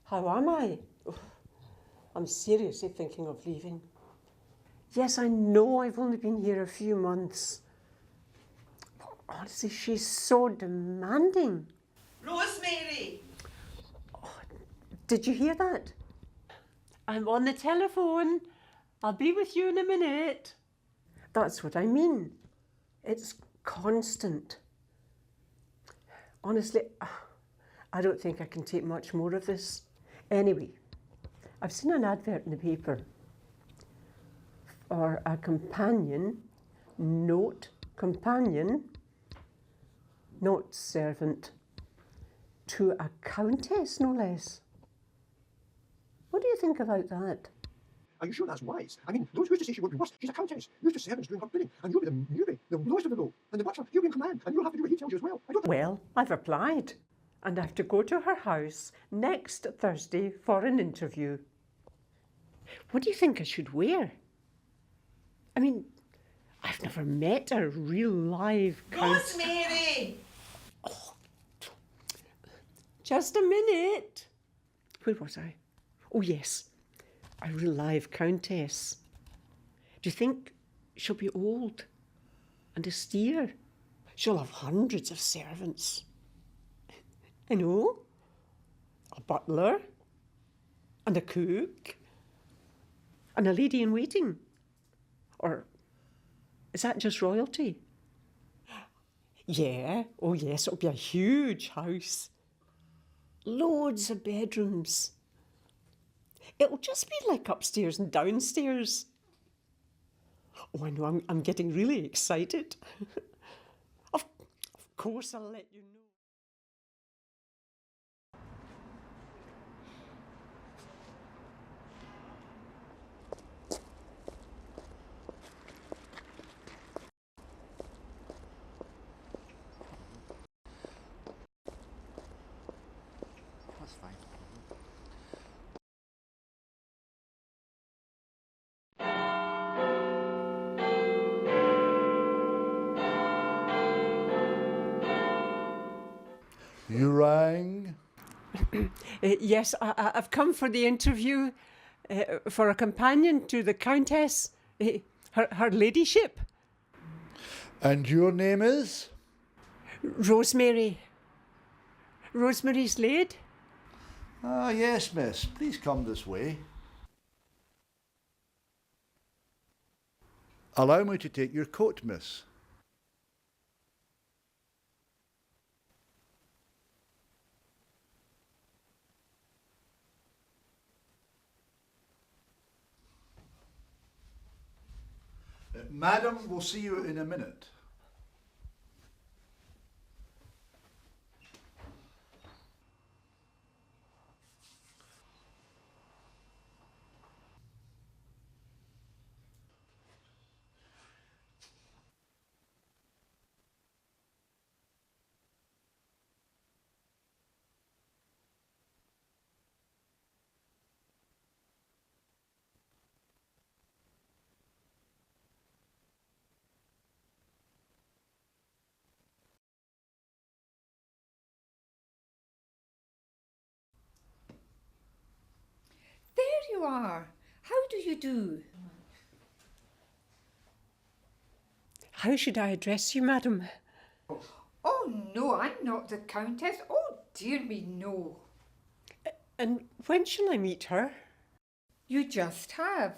How am I? Oh, I'm seriously thinking of leaving. Yes, I know I've only been here a few months. But honestly, she's so demanding. Rosemary! Oh, did you hear that? I'm on the telephone. I'll be with you in a minute. That's what I mean. It's constant. Honestly, I don't think I can take much more of this. Anyway, I've seen an advert in the paper for a companion, note servant, to a countess, no less. What do you think about that? Are you sure that's wise? I mean, who's to say she won't be worse? She's a countess, used to servants doing her bidding, and you'll be the newbie, the lowest of the low. And the butler, he'll be in command, and you'll have to do what he tells you as well. Well, I've applied, and I have to go to her house next Thursday for an interview. What do you think I should wear? I mean, I've never met a real live countess. Rosemary! Oh, just a minute. Where was I? Oh, yes. A real live countess. Do you think she'll be old and austere? She'll have hundreds of servants. I know. A butler and a cook and a lady in waiting. Or is that just royalty? Yeah, oh yes, it'll be a huge house. Loads of bedrooms. It'll just be like upstairs and downstairs. Oh, I know, I'm getting really excited. Of course I'll let you know. That's fine. You rang? Yes, I've come for the interview for a companion to the Countess, her Ladyship. And your name is? Rosemary. Rosemary Slade. Ah, yes, miss. Please come this way. Allow me to take your coat, miss. Madam, we'll see you in a minute. There you are. How do you do? How should I address you, madam? Oh no, I'm not the Countess. Oh dear me, no. And when shall I meet her? You just have.